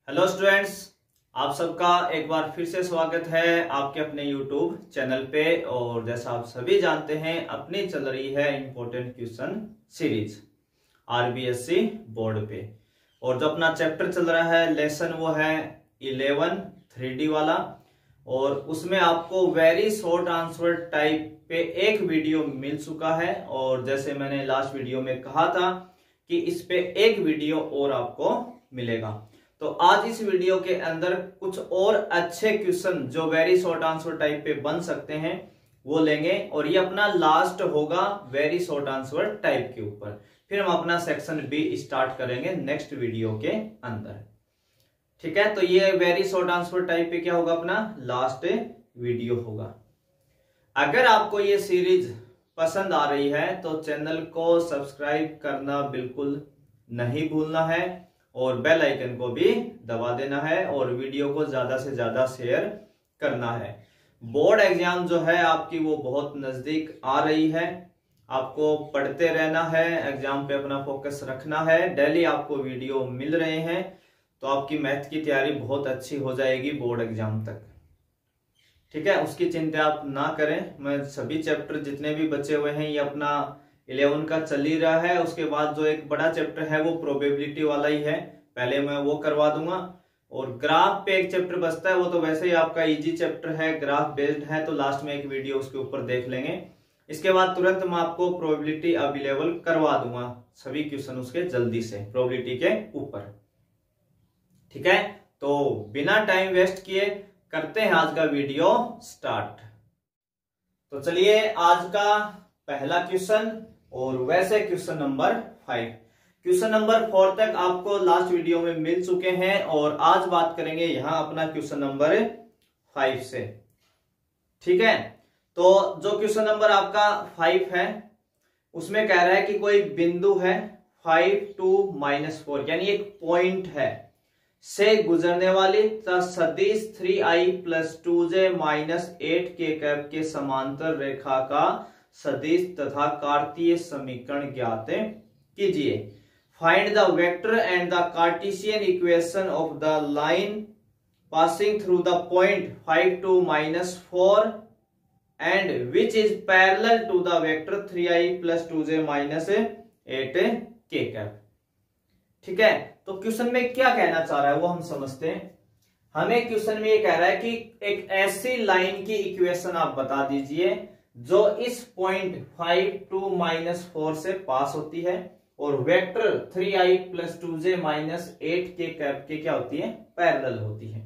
Hello students, आप सबका एक बार फिर से स्वागत है आपके अपने YouTube चैनल पे। और जैसा आप सभी जानते हैं, अपनी चल रही है important question series RBSC board पे। और जो अपना चैप्टर चल रहा है लेसन वो है 11 3D वाला। और उसमें आपको वेरी शॉर्ट आंसर टाइप पे एक वीडियो मिल चुका है। और जैसे मैंने लास्ट वीडियो में कहा था कि इस पे एक वीडियो और आपको मिलेगा। तो आज इस वीडियो के अंदर कुछ और अच्छे क्वेश्चन जो वेरी शॉर्ट आंसर टाइप पे बन सकते हैं वो लेंगे। और ये अपना लास्ट होगा वेरी शॉर्ट आंसर टाइप के ऊपर। फिर हम अपना सेक्शन बी स्टार्ट करेंगे नेक्स्ट वीडियो के अंदर। ठीक है, तो ये वेरी शॉर्ट आंसर टाइप पे क्या होगा, अपना लास्ट वीडियो होगा। अगर आपको ये सीरीज पसंद आ रही है तो चैनल को सब्सक्राइब करना बिल्कुल नहीं भूलना है और बेल आइकन को भी दबा देना है और वीडियो को ज्यादा से ज्यादा शेयर करना है। बोर्ड एग्जाम जो है आपकी वो बहुत नजदीक आ रही है। आपको पढ़ते रहना है, एग्जाम पे अपना फोकस रखना है। डेली आपको वीडियो मिल रहे हैं तो आपकी मैथ की तैयारी बहुत अच्छी हो जाएगी बोर्ड एग्जाम तक। ठीक है, उसकी चिंता आप ना करें। मैं सभी चैप्टर जितने भी बचे हुए हैं ये अपना 11 का चल ही रहा है। उसके बाद जो एक बड़ा चैप्टर है वो प्रोबेबिलिटी वाला ही है, पहले मैं वो करवा दूंगा। और ग्राफ पे एक चैप्टर बचता है, वो तो वैसे ही आपका इजी चैप्टर है, ग्राफ बेस्ड है, तो लास्ट में एक वीडियो उसके ऊपर देख लेंगे। इसके बाद तुरंत मैं आपको प्रोबेबिलिटी अवेलेबल करवा दूंगा, सभी क्वेश्चन उसके जल्दी से प्रोबेबिलिटी के ऊपर। ठीक है, तो बिना टाइम वेस्ट किए करते हैं आज का वीडियो स्टार्ट। तो चलिए आज का पहला क्वेश्चन, और वैसे क्वेश्चन नंबर 5। क्वेश्चन नंबर 4 तक आपको लास्ट वीडियो में मिल चुके हैं और आज बात करेंगे यहां अपना क्वेश्चन नंबर 5 से। ठीक है, तो जो क्वेश्चन नंबर आपका 5 है उसमें कह रहा है कि कोई बिंदु है 5 2 -4 यानी एक पॉइंट है से गुजरने वाली सदिश 3i + 2j - 8k के समांतर रेखा का सदिश तथा कार्तीय समीकरण ज्ञात कीजिए। Find the vector and the cartesian equation of the line passing through the point 5 2 -4 and which is parallel to the vector 3i + 2j - 8k। ठीक है, तो क्वेश्चन में क्या कहना चाह रहा है वो हम समझते हैं। हमें क्वेश्चन में ये कह रहा है कि एक ऐसी लाइन की इक्वेशन आप बता दीजिए जो इस पॉइंट 5 2 -4 से पास होती है और वेक्टर 3i + 2j - 8k के क्या होती है, पैरेलल होती है।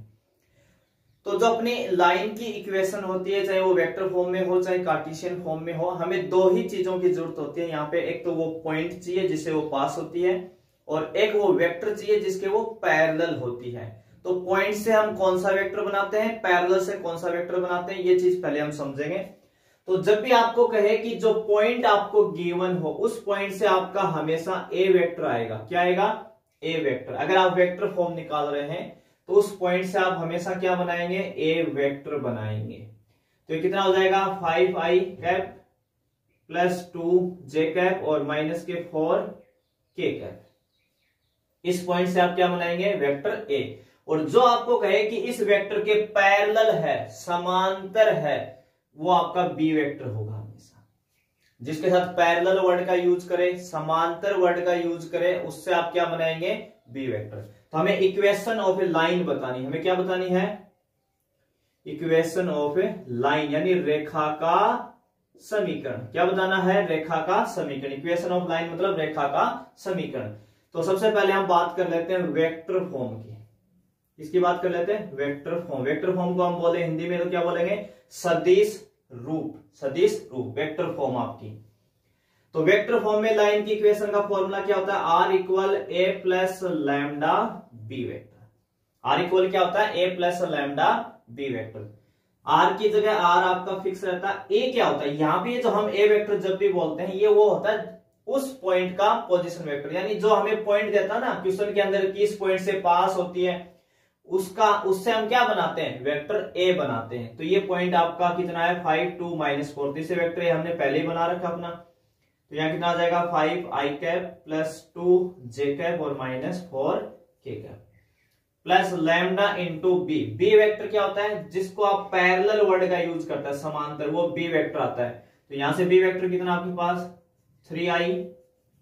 तो जो अपनी लाइन की इक्वेशन होती है, चाहे वो वेक्टर फॉर्म में हो चाहे कार्टेशियन फॉर्म में हो, हमें दो ही चीजों की जरूरत होती है यहाँ पे। एक तो वो पॉइंट चाहिए जिससे वो पास होती है और एक वो वेक्टर चाहिए जिसके वो पैरेलल होती है। तो पॉइंट से हम कौन सा वेक्टर बनाते हैं, पैरेलल से कौन सा वेक्टर बनाते हैं, ये चीज पहले हम समझेंगे। तो जब भी आपको कहे कि जो पॉइंट आपको गिवन हो उस पॉइंट से आपका हमेशा ए वेक्टर आएगा। क्या आएगा, ए वेक्टर। अगर आप वेक्टर फॉर्म निकाल रहे हैं तो उस पॉइंट से आप हमेशा क्या बनाएंगे, ए वेक्टर बनाएंगे। तो ये कितना हो जाएगा, 5i + 2j और -4k। इस पॉइंट से आप क्या बनाएंगे, वेक्टर ए। और जो आपको कहे कि इस वेक्टर के पैरेलल है, समांतर है, वो आपका बी वेक्टर होगा हमेशा। जिसके साथ पैरेलल वर्ड का यूज करें, समांतर वर्ड का यूज करें, उससे आप क्या बनाएंगे, बी वेक्टर। तो हमें इक्वेशन ऑफ ए लाइन बतानी, हमें क्या बतानी है, इक्वेशन ऑफ ए लाइन यानी रेखा का समीकरण। क्या बताना है, रेखा का समीकरण। इक्वेशन ऑफ लाइन मतलब रेखा का समीकरण। तो सबसे पहले हम बात कर लेते हैं वेक्टर फॉर्म की। इसकी बात कर लेते हैं वेक्टर फॉर्म। वेक्टर फॉर्म को हम बोले हिंदी में तो क्या बोलेंगे, सदिश रूप। सदिश रूप वेक्टर फॉर्म आपकी। तो वेक्टर फॉर्म में लाइन की इक्वेशन का फॉर्मूला क्या होता है, R = a + λb vector. R equal क्या होता है, a + λb वेक्टर। R की जगह R आपका फिक्स रहता है। A क्या होता है, यहाँ पे जो हम a वेक्टर जब भी बोलते हैं ये वो होता है उस पॉइंट का पोजीशन वेक्टर। यानी जो हमें पॉइंट देता है ना क्वेश्चन के अंदर किस पॉइंट से पास होती है उससे हम क्या बनाते हैं, वेक्टर ए बनाते हैं। तो ये पॉइंट आपका कितना है, 5 2 -4। तो इसे वेक्टर ए हमने पहले ही बना रखा अपना। तो यहाँ कितना आ जाएगा, 5i + 2j और -4k plus lambda into B. B vector क्या होता है, जिसको आप पैरेलल वर्ड का यूज करता है, समांतर, वो बी वेक्टर आता है। तो यहां से बी वेक्टर कितना आपके पास 3i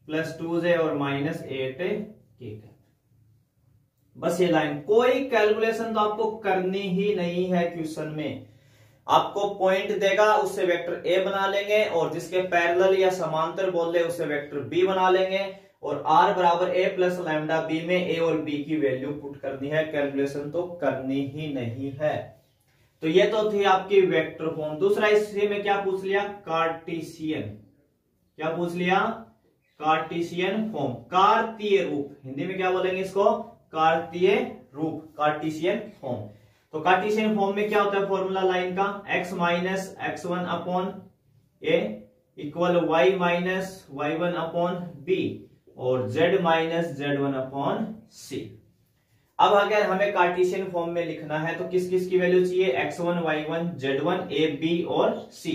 प्लस 2j और माइनस 8k। बस ये लाइन, कोई कैलकुलेशन तो आपको करनी ही नहीं है क्वेश्चन में। आपको पॉइंट देगा, उससे वेक्टर ए बना लेंगे, और जिसके पैरेलल या समांतर बोल दे उससे वेक्टर बी बना लेंगे, और r बराबर a प्लस लैम्डा बी में a और b की वैल्यू पुट करनी है। कैलकुलेशन तो करनी ही नहीं है। तो ये तो थी आपकी वेक्टर फॉर्म। दूसरा इसी में क्या पूछ लिया, कार्टेशियन। क्या पूछ लिया, कार्टेशियन फॉर्म, कार्तीय रूप। हिंदी में क्या बोलेंगे इसको, कार्तीय रूप, कार्टेशियन फॉर्म। तो कार्टेशियन फॉर्म में क्या होता है फॉर्मूला लाइन का, x minus x1 upon a equal y minus y1 upon b और z minus z1 upon c। अब अगर हमें कार्टेशियन फॉर्म में लिखना है तो किस किस की वैल्यू चाहिए, x1 y1 z1 a b और c।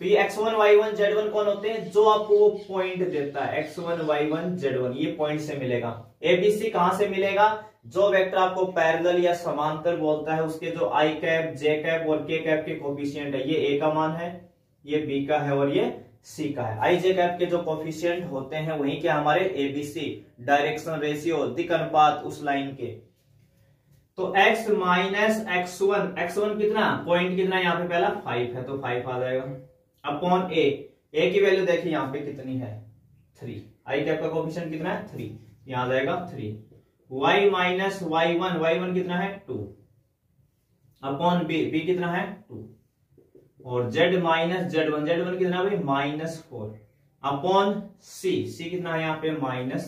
तो ये x1 y1 z1 कौन होते हैं, जो आपको वो पॉइंट देता है, x1 y1 z1, ये पॉइंट से मिलेगा। a b c कहां से मिलेगा, जो वेक्टर आपको पैरेलल या समांतर बोलता है उसके जो i कैप j कैप और k कैप के कोफिशिएंट है, ये a का मान है, ये b का है और ये c का है। i j कैप के जो कोफिशिएंट होते हैं वही के हमारे a b c, direction ratio, दिक् अनुपात उस लाइन के। तो x माइनस x1 कितना, पॉइंट कितना यहाँ पे पहला 5 है तो 5 आ जाएगा, अपॉन a की वैल्यू देखिए यहाँ पे कितनी है 3, i कैप का कोफिशिएंट कितना है 3, यहाँ आ जाएगा 3। y माइनस y1 कितना है 2, अपॉन b कितना है 2, और z माइनस z1 कितना भाई -4, अपॉन c कितना है यहाँ पे -8,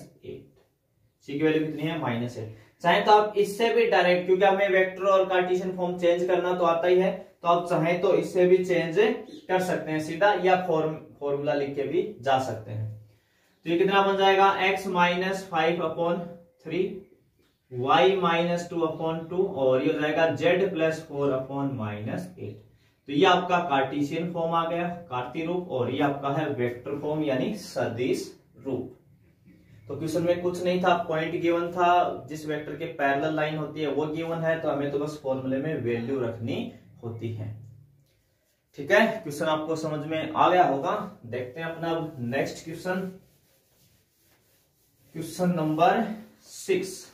c की वैल्यू कितनी है -8। चाहे तो आप इससे भी डायरेक्ट, क्योंकि हमें वेक्टर और कार्टेशियन फॉर्म चेंज करना तो आता ही है, तो आप चाहें तो इससे भी चेंज कर सकते हैं सीधा, या फॉर्मूला लिख के भी जा सकते हैं। तो ये कितना बन जाएगा, x minus 5 upon 3, y minus 2 upon 2, और ये हो जाएगा z प्लस 4 अपॉन -8। तो ये आपका कार्टेशियन फॉर्म आ गया, कार्तीय रूप, और ये आपका है वेक्टर फॉर्म यानी सदिश रूप। तो क्वेश्चन में कुछ नहीं था, पॉइंट गिवन था, जिस वेक्टर के पैरेलल लाइन होती है वो गिवन है, तो हमें तो बस फॉर्मूले में वैल्यू रखनी होती है। ठीक है, क्वेश्चन आपको समझ में आ गया होगा। देखते हैं अपना next question, question number 6।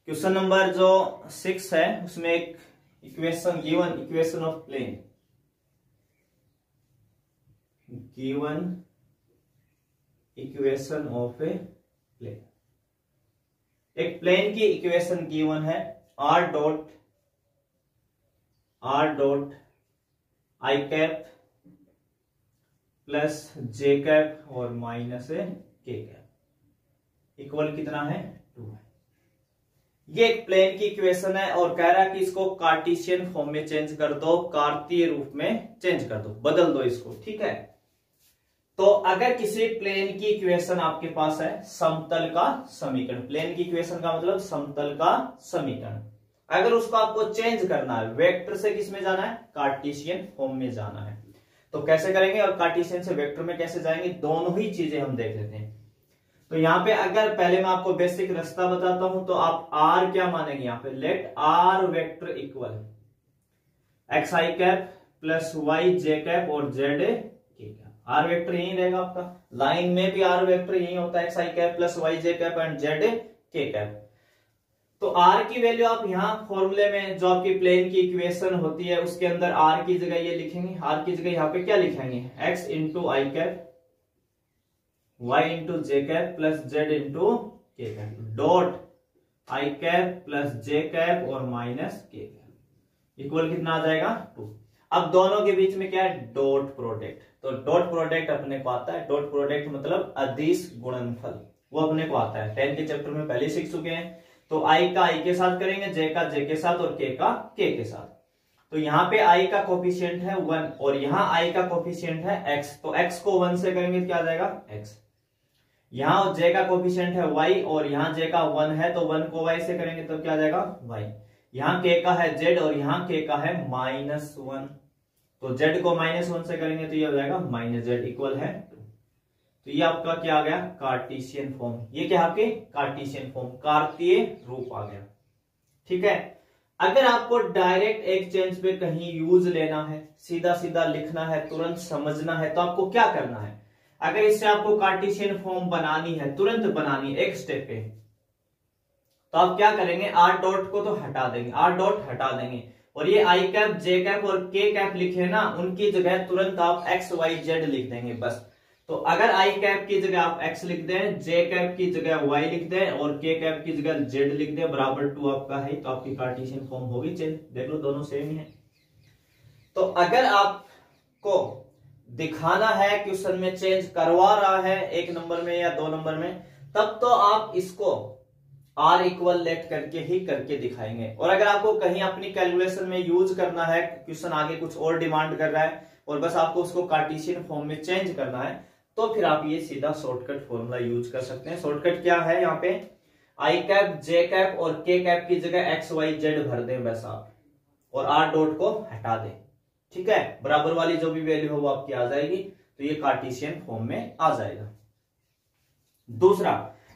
Question number जो 6 है उसमें एक equation given, equation of plane, given equation of a plane. एक प्लेन की इक्वेशन गिवन है, r dot i cap plus j cap और माइनस k कैप इक्वल कितना है 2 है। ये एक प्लेन की इक्वेशन है और कह रहा है कि इसको कार्टेशियन फॉर्म में चेंज कर दो, कार्तीय रूप में चेंज कर दो, बदल दो इसको। ठीक है, तो अगर किसी प्लेन की इक्वेशन आपके पास है, समतल का समीकरण, प्लेन की इक्वेशन का मतलब समतल का समीकरण, अगर उसको आपको चेंज करना है, वेक्टर से किस में जाना है, कार्टेशियन फॉर्म में जाना है, तो कैसे करेंगे, और कार्टेशियन से वेक्टर में कैसे जाएंगे, दोनों ही चीजें हम देख लेते हैं। तो यहाँ पे अगर पहले मैं आपको बेसिक रास्ता बताता हूं, तो आप r क्या मानेंगे, यहाँ पे let r vector equal x आई कैप प्लस वाई जे कैप और जेड के कैप। आर वेक्टर यही रहेगा आपका, लाइन में भी आर वेक्टर यही होता है, X I cap plus Y J cap and Z के कैप। तो आर की वैल्यू आप यहाँ फॉर्मूले में जो आपकी प्लेन की इक्वेशन होती है उसके अंदर आर की जगह ये लिखेंगे, आर की जगह यहाँ पे क्या लिखेंगे, एक्स इंटू आई कैप y इंटू जे कैप प्लस जेड इंटू के cap dot I cap plus J cap और माइनस के कैप इक्वल कितना आ जाएगा 2। अब दोनों के बीच में क्या है, डॉट प्रोडक्ट। तो डॉट प्रोडक्ट अपने को आता है, डॉट प्रोडक्ट मतलब अदिश गुणनफल, वो अपने को आता है, 10 के चैप्टर में पहले सीख चुके हैं। तो आई का आई के साथ करेंगे, जे का जे के साथ और के का के के साथ। तो यहाँ पे आई का कोफिशिएंट है 1 और यहाँ आई का कोफिशिएंट है x, तो x को 1 से करेंगे तो क्या आ जाएगा x। यहाँ j का कोफिशिएंट है y और यहाँ j का 1 है, तो 1 को y से करेंगे तो क्या आ जाएगा y। यहाँ k का है z और यहाँ k का है -1, तो z को -1 से करेंगे तो ये हो जाएगा -z इक्वल है 2। तो ये आपका क्या आ गया, कार्टेशियन फॉर्म। ये क्या आपके कार्टेशियन फॉर्म, कार्तीय रूप आ गया। ठीक है। अगर आपको डायरेक्ट एक्सचेंज पे कहीं यूज लेना है, सीधा सीधा लिखना है, तुरंत समझना है, तो आपको क्या करना है, अगर इससे आपको कार्टेशियन फॉर्म बनानी है, तुरंत बनानी है एक स्टेप पे, तो आप क्या करेंगे, आर डॉट को तो हटा देंगे, आर डॉट हटा देंगे, और ये आई कैप, जे कैप और के कैप लिखे ना, उनकी जगह तुरंत आप एक्स वाई जेड लिख देंगे बस। तो अगर आई कैप की जगह आप एक्स लिख दें, जे कैप की जगह वाई लिख दें और के कैप की जगह जेड लिख दें, बराबर 2 आपका है, तो आपकी कार्टेशियन फॉर्म होगी चेंज। देख लो दोनों सेम ही है। तो अगर आपको दिखाना है क्वेश्चन में चेंज करवा रहा है 1 नंबर में या 2 नंबर में, तब तो आप इसको आर इक्वल लेट करके ही करके दिखाएंगे। और अगर आपको कहीं अपनी कैलकुलेशन में यूज करना है, क्वेश्चन आगे कुछ और डिमांड कर रहा है और बस आपको उसको कार्टेशियन फॉर्म में चेंज करना है, तो फिर आप ये सीधा शॉर्टकट फॉर्मूला यूज कर सकते हैं। शॉर्टकट क्या है, यहाँ पे आई कैप, जे कैप और के कैप की जगह एक्स वाई जेड भर दें बस आप, और आर डॉट को हटा दें। ठीक है, बराबर वाली जो भी वैल्यू हो वो आपकी आ जाएगी, तो ये कार्टेशियन फॉर्म में आ जाएगा। दूसरा,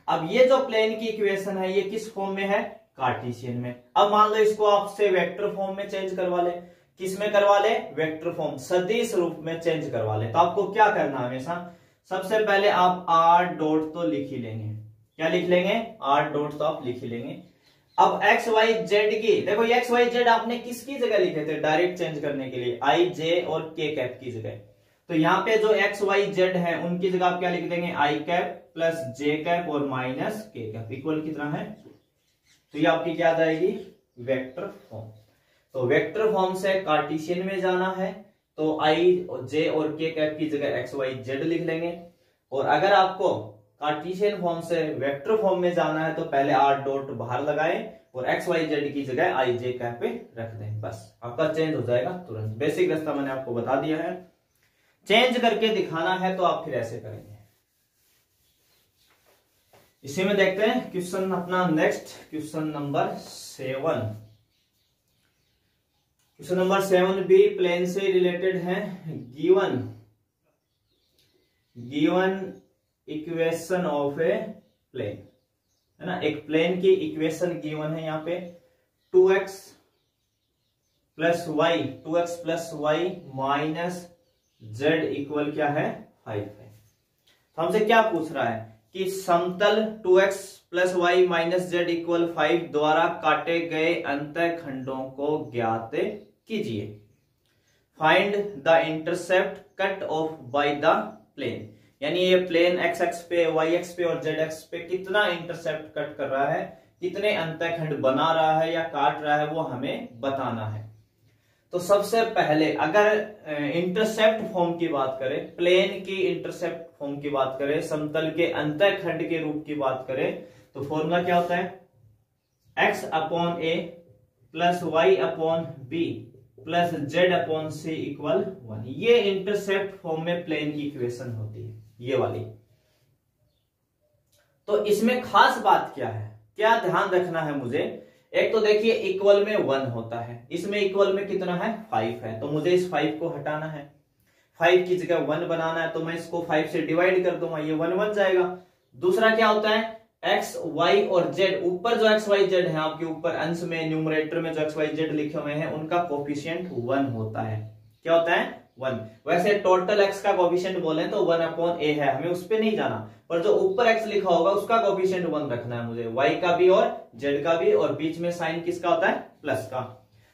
अब ये जो प्लेन की इक्वेशन है ये किस फॉर्म में है, कार्टेशियन में। अब मान लो इसको आपसे वेक्टर फॉर्म में चेंज करवा ले, किस में करवा ले, वेक्टर फॉर्म, सदिश रूप में चेंज करवा ले। तो आपको क्या करना है, हमेशा सबसे पहले आप आर डॉट तो लिख ही लेंगे। क्या लिख लेंगे, आर डॉट तो आप लिख ही लेंगे। अब एक्स वाई जेड की, देखो ये एक्स वाई जेड आपने किसकी जगह लिखे थे डायरेक्ट चेंज करने के लिए, आई जे और के कैप की जगह। तो यहाँ पे जो एक्स वाई जेड है उनकी जगह आप क्या लिख देंगे, आई कैप प्लस जे कैप और माइनस के कैप, इक्वल कितना है, तो ये आपकी क्या आ जाएगी, वेक्टर फॉर्म। तो वेक्टर फॉर्म से कार्टेशियन में जाना है तो आई जे और के कैप की जगह एक्स वाई जेड लिख लेंगे, और अगर आपको कार्टेशियन फॉर्म से वेक्टर फॉर्म में जाना है तो पहले आर डॉट बाहर लगाएं और एक्स वाई जेड की जगह आई जे कैप पे रख दें, बस आपका चेंज हो जाएगा तुरंत। बेसिक रास्ता मैंने आपको बता दिया है। चेंज करके दिखाना है तो आप फिर ऐसे करेंगे। इसी में देखते हैं क्वेश्चन अपना next, question number 7। Question number 7 भी प्लेन से रिलेटेड है। Given equation of a plane, है ना, एक प्लेन की इक्वेशन गिवन है यहाँ पे 2x plus Y minus Z equal क्या है, 5 है। तो हमसे क्या पूछ रहा है कि समतल 2x plus Y minus Z equal 5 द्वारा काटे गए अंतःखंडों को ज्ञात कीजिए। Find the intercept cut off by the plane, यानी ये प्लेन एक्स एक्स पे, वाई एक्स पे और जेड एक्स पे कितना इंटरसेप्ट कट कर रहा है, कितने अंतःखंड बना रहा है या काट रहा है, वो हमें बताना है। तो सबसे पहले अगर इंटरसेप्ट फॉर्म की बात करें, प्लेन की इंटरसेप्ट फॉर्म की बात करें, समतल के अंतःखंड के रूप की बात करें, तो फॉर्मूला क्या होता है, x upon a plus Y upon b plus z upon c equal 1। ये इंटरसेप्ट फॉर्म में प्लेन की इक्वेशन होती है, ये वाली। तो इसमें खास बात क्या है, क्या ध्यान रखना है मुझे, एक तो देखिए इक्वल में 1 होता है, इसमें इक्वल में कितना है, 5 है, तो मुझे इस 5 को हटाना है, 5 की जगह 1 बनाना है, तो मैं इसको 5 से डिवाइड कर दूंगा, ये 1 बन जाएगा। दूसरा क्या होता है, एक्स वाई और जेड, ऊपर जो एक्स वाई जेड है आपके ऊपर अंश में न्यूमरेटर में जो एक्स वाई जेड लिखे हुए हैं उनका कोफिशिएंट 1 होता है। क्या होता है, 1। वैसे टोटल एक्स का कोफिशिएंट बोले तो 1 अपॉन ए है, हमें उस पर नहीं जाना, पर जो ऊपर एक्स लिखा होगा उसका कोफिशिएंट 1 रखना है मुझे, वाई का भी और जेड का भी, और बीच में साइन किसका होता है, प्लस का।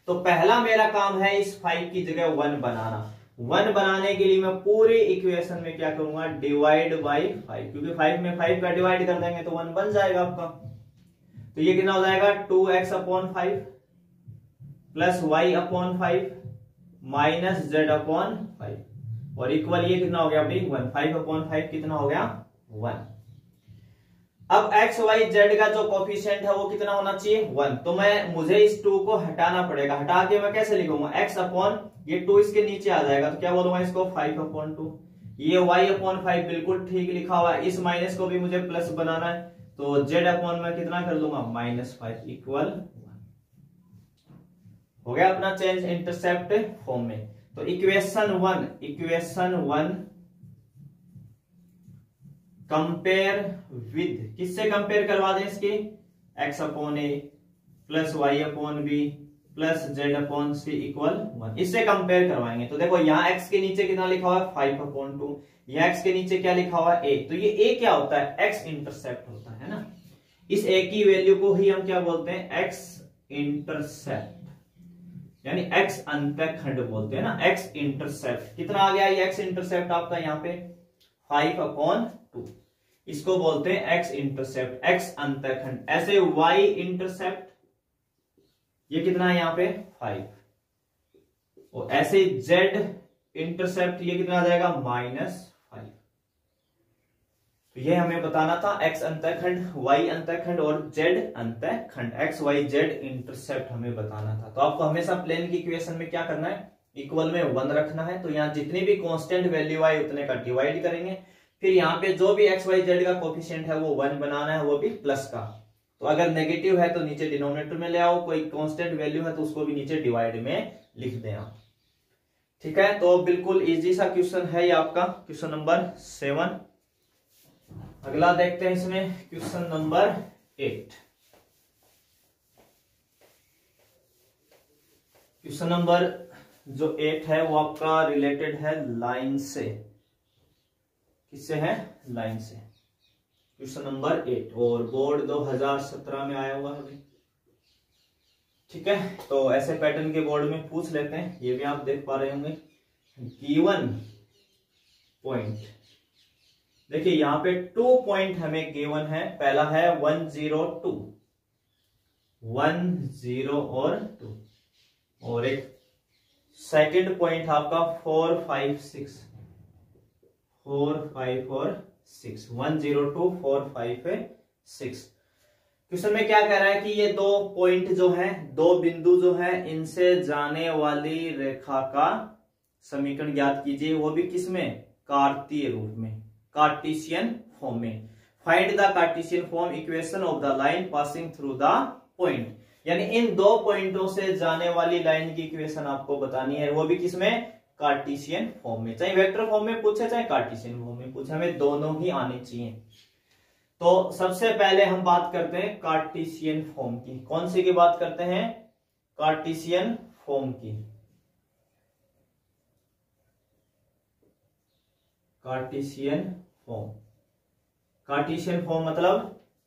तो पहला मेरा काम है इस 5 की जगह 1 बनाना। 1 बनाने के लिए मैं पूरी इक्वेशन में क्या करूंगा, डिवाइड बाई 5, क्योंकि 5 में 5 का डिवाइड कर देंगे तो 1 बन जाएगा आपका। तो ये कितना हो जाएगा, 2x upon 5 plus Y upon 5 minus Z upon 5, और इक्वल ये कितना हो गया भाई, 1। 5 अपॉन 5 कितना हो गया, 1। अब एक्स वाई जेड का जो कोफिशिएंट है वो कितना होना चाहिए, 1। तो मुझे इस 2 को हटाना पड़ेगा, हटा के मैं कैसे लिखूंगा, x अपॉन, ये 2 इसके नीचे आ जाएगा तो क्या बोलूंगा इसको, 5 अपॉन 2। ये y अपॉन 5 बिल्कुल ठीक लिखा हुआ है, इस माइनस को भी मुझे प्लस बनाना है, तो z अपॉन मैं कितना कर लूंगा, -5 इक्वल 1। हो गया अपना चेंज इंटरसेप्ट फॉर्म में। तो इक्वेशन 1 कंपेयर विद, किससे कंपेयर करवा दें इसकी, x upon a plus Y upon b plus z upon c equal 1, इससे कंपेयर करवाएंगे। तो देखो यहाँ x के नीचे कितना लिखा हुआ है 5 अपॉन 2, यहाँ x के नीचे क्या लिखा हुआ है a, तो ये a क्या होता है, x इंटरसेप्ट होता है ना। इस a की वैल्यू को ही हम क्या बोलते हैं, x इंटरसेप्ट, यानी x अंतःखंड बोलते हैं ना, x इंटरसेप्ट। कितना आ गया ये x इंटरसेप्ट आपका यहाँ पे 5 अपॉन 2, इसको बोलते हैं x इंटरसेप्ट, x अंतःखंड। ऐसे y इंटरसेप्ट ये कितना है यहाँ पे 5, और ऐसे z इंटरसेप्ट ये कितना आ जाएगा -5। तो ये हमें बताना था x अंतःखंड, y अंतःखंड और z अंतःखंड, x y z intercept हमें बताना था। तो आपको हमेशा प्लेन की इक्वेशन में क्या करना है, इक्वल में 1 रखना है। तो यहाँ जितनी भी कांस्टेंट वैल्यू आए उतने का डिवाइड करेंगे, फिर यहाँ पे जो भी x y z का कोफिशिएंट है वो 1 बनाना है, वो भी प्लस का। तो अगर नेगेटिव है तो नीचे डिनोमिनेटर में ले आओ, कोई कांस्टेंट वैल्यू है तो उसको भी नीचे डिवाइड में लिख दें आप। ठीक है, तो बिल्कुल इजी सा क्वेश्चन है ये आपका, क्वेश्चन नंबर 7। अगला देखते हैं इसमें क्वेश्चन नंबर 8। क्वेश्चन नंबर जो 8 है वो आपका रिलेटेड है लाइन से। किससे है, लाइन से। क्वेश्चन नंबर 8 और बोर्ड 2017 में आया हुआ है अभी। ठीक है, तो ऐसे पैटर्न के बोर्ड में पूछ लेते हैं, ये भी आप देख पा रहे होंगे। गिवन पॉइंट, देखिए यहाँ पे 2 पॉइंट हमें गिवन है। पहला है 1 0 2, 1 0 और 2, और एक सेकंड पॉइंट आपका 4 5 6, 4 5 और 6, 1 0 2 4 5 6। क्वेश्चन में क्या कह रहा है कि ये 2 पॉइंट जो है, 2 बिंदु जो है, इनसे जाने वाली रेखा का समीकरण ज्ञात कीजिए, वो भी किसमें, कार्तीय रूप में, कार्टेशियन फॉर्म में। Find the Cartesian form equation of the line passing through the point, यानी इन 2 पॉइंटों से जाने वाली लाइन की इक्वेशन आपको बतानी है, वो भी किसमें, कार्टेशियन फॉर्म में। चाहे वेक्टर फॉर्म में पूछे चाहे कार्टेशियन फॉर्म में पूछे, हमें दोनों ही आने चाहिए। तो सबसे पहले हम बात करते हैं कार्टेशियन फॉर्म की। कौन सी की बात करते हैं, कार्टेशियन फॉर्म की। कार्टेशियन फॉर्म, कार्टेशियन फॉर्म मतलब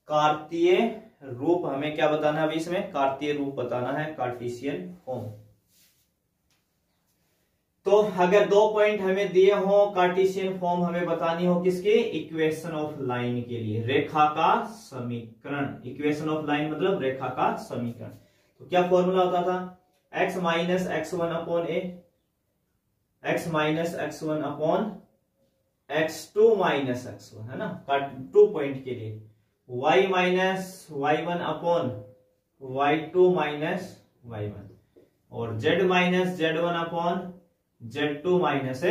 कार्तीय रूप। हमें क्या बताना है अभी इसमें, कार्तीय रूप बताना है, कार्टेशियन फॉर्म। तो अगर 2 पॉइंट हमें दिए हो, कार्टेशियन फॉर्म हमें बतानी हो किसकी, इक्वेशन ऑफ लाइन के लिए, रेखा का समीकरण। इक्वेशन ऑफ लाइन मतलब रेखा का समीकरण। तो क्या फॉर्मूला होता था, x माइनस x1 अपॉन ए, x minus x1 upon x2 minus x1, है ना, 2 पॉइंट के लिए, y minus y1 upon y2 minus y1, और z minus z1 upon Z2 minus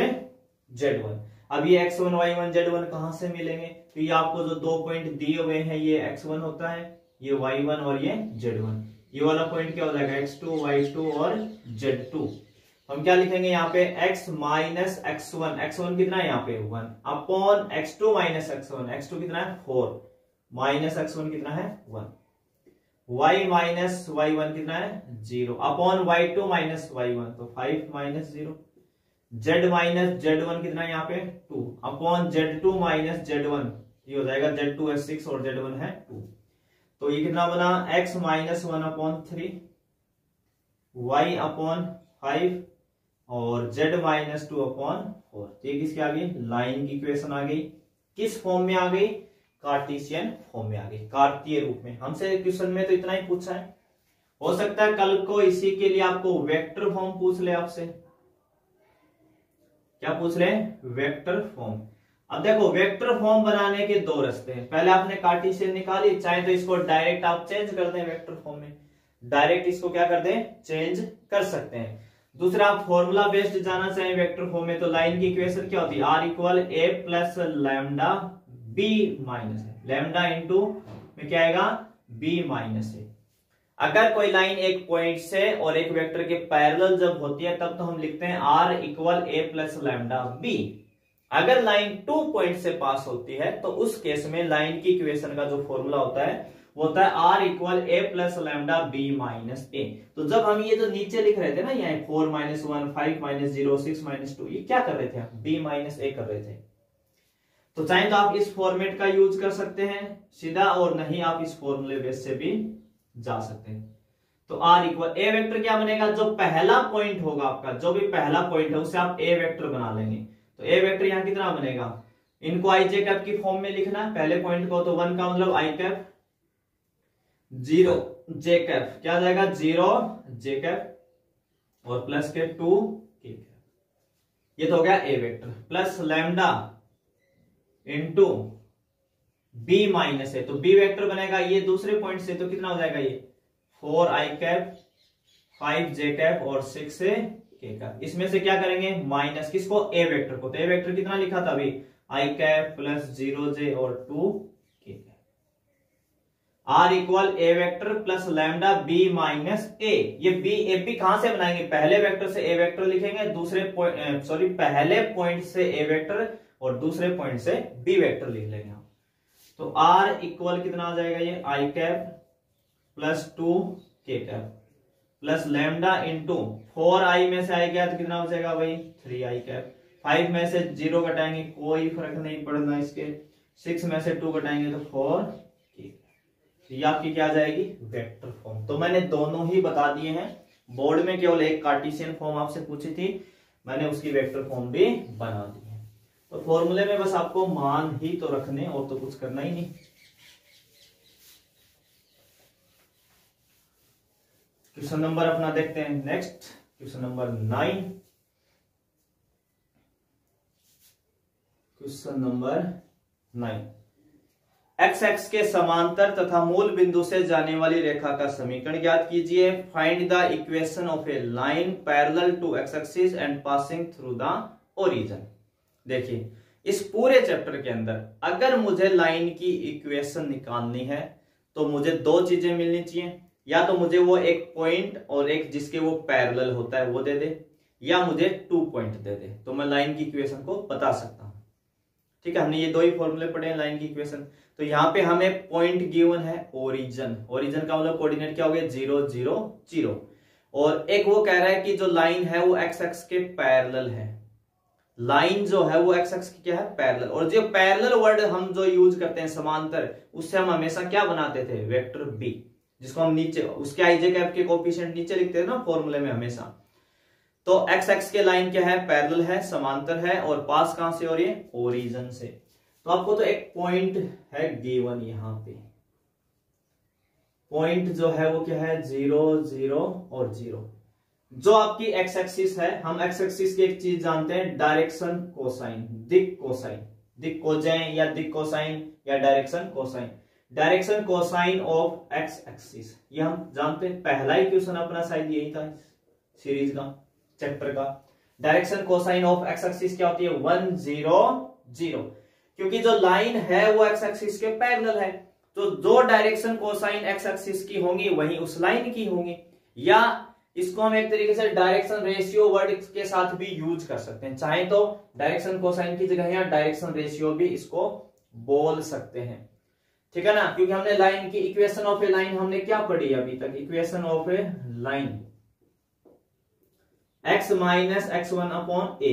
Z1। अब ये x1 y1 Z1 कहां से मिलेंगे, तो ये आपको जो 2 पॉइंट दिए हुए हैं, ये x1 होता है, ये y1 और ये Z1। ये वाला पॉइंट क्या हो जाएगा, x2 y2 और Z2। हम क्या लिखेंगे यहाँ पे, x माइनस x1, x1 कितना है यहाँ पे 1, upon x2 minus x1, x2 कितना है 4, माइनस x1 कितना है 1, y माइनस y1 कितना है 0, अपॉन y2 माइनस y1, तो 5 माइनस 0, z माइनस z1 कितना है यहाँ पे 2, अपॉन z2 माइनस z1, ये हो जाएगा z2 है 6 और z1 है 2। तो ये कितना बना, x minus 1 upon 3, y upon 5 और z माइनस 2 अपॉन 4। तो ये किसकी आ गई, लाइन की इक्वेशन आ गई। किस फॉर्म में आ गई, कार्टेशियन फॉर्म में आ गई, कार्तीय रूप में। हमसे क्वेश्चन में तो इतना ही पूछा है, हो सकता है कल को इसी के लिए आपको वेक्टर फॉर्म पूछ ले आपसे। क्या पूछ ले, वेक्टर फॉर्म। अब देखो वेक्टर फॉर्म बनाने के 2 रास्ते हैं। पहले आपने कार्टेशियन निकाली, चाहे तो इसको डायरेक्ट आप चेंज कर दें वेक्टर फॉर्म में, डायरेक्ट इसको क्या कर दें, चेंज कर सकते हैं। दूसरा आप फॉर्मूला बेस्ड जाना चाहें वेक्टर फॉर्म में, तो लाइन की इक्वेशन क्या होती है, are equal A plus lambda B minus है, लैम्डा इंटू में क्या आएगा बी माइनस है। अगर कोई लाइन एक पॉइंट से और एक वेक्टर के पैरेलल जब होती है तब तो हम लिखते हैं आर इक्वल ए प्लस लैम्डा बी। अगर लाइन 2 पॉइंट से पास होती है तो उस केस में लाइन की इक्वेशन का जो फॉर्मूला होता है वो होता है are equal A plus lambda B minus a. तो जब हम ये जो नीचे लिख रहे थे ना, यहाँ 4 - 1 5 - 0 6 - 2, ये क्या कर रहे थे हम, बी माइनस ए कर रहे थे। तो चाहे तो आप इस फॉर्मेट का यूज कर सकते हैं सीधा, और नहीं आप इस फॉर्मूले बेस से भी जा सकते हैं। तो आर इक्वल ए वेक्टर क्या बनेगा, जो पहला पॉइंट होगा आपका, जो भी पहला पॉइंट है उसे आप ए वेक्टर बना लेंगे। तो ए वेक्टर यहाँ कितना बनेगा, इनको आई जे कैप की फॉर्म में लिखना है। पहले पॉइंट को तो 1 का मतलब आई कैप, 0 जे कैप, क्या जाएगा 0 जे कैप और प्लस के 2 के कैप। ये तो हो गया a vector, plus lambda into b minus a. तो बी वेक्टर बनेगा ये दूसरे पॉइंट से, तो कितना हो जाएगा ये 4 आई कैप 5 जे कैप और 6 के कैप। इसमें से क्या करेंगे माइनस किसको, ए वेक्टर को। तो ए वेक्टर कितना लिखा था अभी, आई कैप प्लस 0 जे और 2 के cap. R equal a vector plus lambda B minus a. ये बी ए बी कहां से बनाएंगे, पहले वेक्टर से ए वेक्टर लिखेंगे, पहले पॉइंट से ए वेक्टर और दूसरे पॉइंट से बी वेक्टर लिख लेंगे हम। तो आर इक्वल कितना आ जाएगा, ये आई कैप प्लस 2 के कैप प्लस लैम्डा इंटू 4 आई में से आई गया तो कितना हो जाएगा भाई 3 आई कैप। 5 में से 0 घटाएंगे कोई फर्क नहीं पड़ना इसके, 6 में से 2 घटाएंगे तो 4 के। ये आपकी क्या आ जाएगी वेक्टर फॉर्म। तो मैंने दोनों ही बता दिए हैं, बोर्ड में केवल एक कार्टेशियन फॉर्म आपसे पूछी थी, मैंने उसकी वेक्टर फॉर्म भी बना दी है। तो फॉर्मूले में बस आपको मान ही तो रखने, और तो कुछ करना ही नहीं। क्वेश्चन नंबर अपना देखते हैं next, question number 9। Question number 9, x x के समांतर तथा मूल बिंदु से जाने वाली रेखा का समीकरण ज्ञात कीजिए। Find the equation of a line parallel to X axis and passing through the origin. देखिए इस पूरे चैप्टर के अंदर अगर मुझे लाइन की इक्वेशन निकालनी है तो मुझे दो चीजें मिलनी चाहिए, या तो मुझे वो एक पॉइंट और एक जिसके वो पैरेलल होता है वो दे दे, या मुझे 2 पॉइंट दे दे, तो मैं लाइन की इक्वेशन को बता सकता हूं। ठीक है, हमने ये दो ही फॉर्मूले पढ़े हैं लाइन की इक्वेशन। तो यहाँ पे हमें पॉइंट गिवन है ओरिजिन, ओरिजिन का मतलब कोऑर्डिनेट क्या हो गया 0 0 0, और एक वो कह रहा है कि जो लाइन है वो एक्स एक्स के पैरेलल है। लाइन जो है वो एक्स एक्स की क्या है पैरेलल, और जो पैरेलल वर्ड हम जो यूज करते हैं समांतर, उससे हम हमेशा क्या बनाते थे वेक्टर बी, जिसको हम नीचे उसके आईजे कैप के कोफिशिएंट नीचे लिखते हैं ना फॉर्मूले में हमेशा। तो एक्स एक्स के लाइन क्या है पैरेलल है, समांतर है, और पास कहां से हो रही है ओरिजिन से। तो आपको तो एक पॉइंट है गिवन, यहां पे पॉइंट जो है वो क्या है 0 0 और 0। जो आपकी एक्स एक्सिस है, हम एक्स एक्सिस की एक चीज जानते हैं डायरेक्शन कोसाइन, दिक कोसाइन, दिक कोजेन या दिक कोसाइन या direction cosine. Direction cosine of x axis ये हम जानते हैं, पहला ही क्वेश्चन अपना शायद यही था सीरीज का चैप्टर का। Direction cosine of x axis क्या होती है 1 0 0, क्योंकि जो लाइन है वो एक्स एक्सिस के पैरेलल है, तो जो डायरेक्शन कोसाइन एक्स एक्सिस की होंगी वही उस लाइन की होंगी। या इसको हम एक तरीके से डायरेक्शन रेशियो वर्ड के साथ भी यूज कर सकते हैं, चाहे तो डायरेक्शन कोसाइन की जगह या डायरेक्शन रेशियो भी इसको बोल सकते हैं। ठीक है ना, क्योंकि हमने लाइन की इक्वेशन ऑफ ए लाइन हमने क्या पढ़ी अभी तक, equation of a line x minus x1 upon a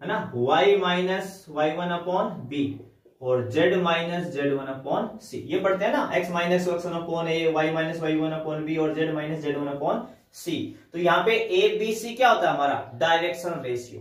है ना, y minus y1 upon b और z minus z1 upon c, ये पढ़ते हैं ना, x minus x1 upon a, y minus y1 upon b और z minus z1 upon c. तो यहाँ पे ए बी सी क्या होता है हमारा डायरेक्शन रेशियो,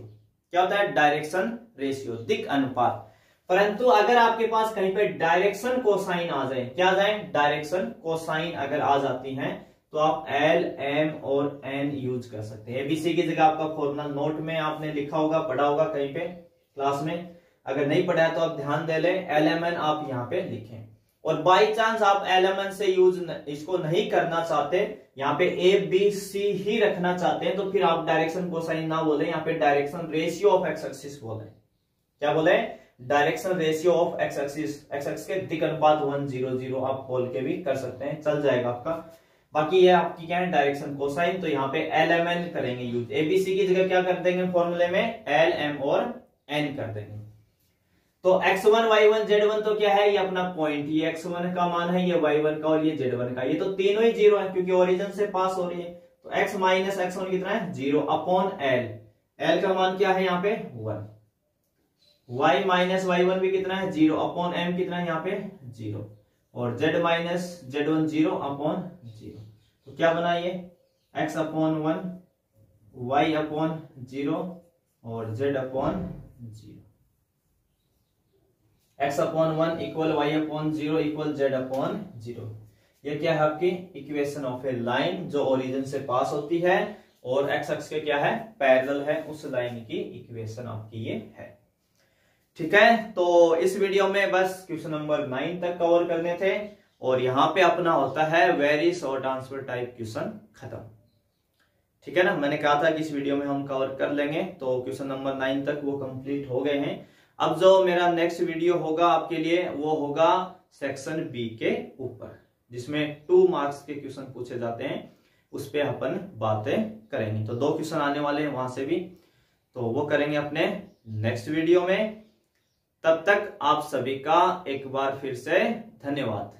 क्या होता है डायरेक्शन रेशियो, दिक अनुपात। परंतु अगर आपके पास कहीं पे डायरेक्शन कोसाइन आ जाए, क्या आ जाए डायरेक्शन कोसाइन अगर आ जाती हैं, तो आप एल एम और एन यूज कर सकते हैं। एबीसी की जगह आपका फॉर्मूला नोट में आपने लिखा होगा, पढ़ा होगा कहीं पे क्लास में, अगर नहीं पढ़ा है तो आप ध्यान दे लें, एल एम एन आप यहाँ पे लिखें। और बाई चांस आप एल एम एन से यूज इसको नहीं करना चाहते, यहाँ पे ए बी सी ही रखना चाहते हैं, तो फिर आप डायरेक्शन कोसाइन ना बोले, यहाँ पे direction ratio of x axis बोले। क्या बोले direction ratio of x axis, x axis के दिक अनुपात 1 0 0 आप बोल के भी कर सकते हैं, चल जाएगा आपका। बाकी ये आपकी क्या है डायरेक्शन कोसाइन, तो यहाँ पे एल एम एन करेंगे यूज। एबीसी की जगह क्या कर देंगे फॉर्मूले में एल एम और n कर देंगे। तो x1 y1 z1 तो क्या है, ये अपना पॉइंट, ये x1 का मान है, ये y1 का और ये z1 का, ये तो तीनों ही जीरो है क्योंकि ओरिजिन से पास हो रही है। तो x माइनस x1 कितना है, 0 अपॉन l, l का मान क्या है यहाँ पे 1, y माइनस y1 भी कितना है 0 अपॉन m कितना है यहाँ पे 0, और z माइनस z1 0 अपॉन 0। तो क्या बना ये x अपॉन 1, y अपॉन 0 और z upon 0। x upon 1 equal y upon 0 equal z upon 0। ये क्या है आपकी इक्वेशन ऑफ ए लाइन जो ओरिजिन से पास होती है और x अक्ष के क्या है पैरेलल है, उस लाइन की इक्वेशन आपकी ये है। ठीक है, तो इस वीडियो में बस क्वेश्चन नंबर 9 तक कवर करने थे और यहाँ पे अपना होता है very short answer type question खत्म। ठीक है ना, मैंने कहा था कि इस वीडियो में हम कवर कर लेंगे, तो क्वेश्चन नंबर 9 तक वो कंप्लीट हो गए हैं। अब जो मेरा नेक्स्ट वीडियो होगा आपके लिए वो होगा सेक्शन बी के ऊपर, जिसमें 2 मार्क्स के क्वेश्चन पूछे जाते हैं, उस पे अपन बातें करेंगे। तो 2 क्वेश्चन आने वाले हैं वहां से भी, तो वो करेंगे अपने नेक्स्ट वीडियो में। तब तक आप सभी का एक बार फिर से धन्यवाद।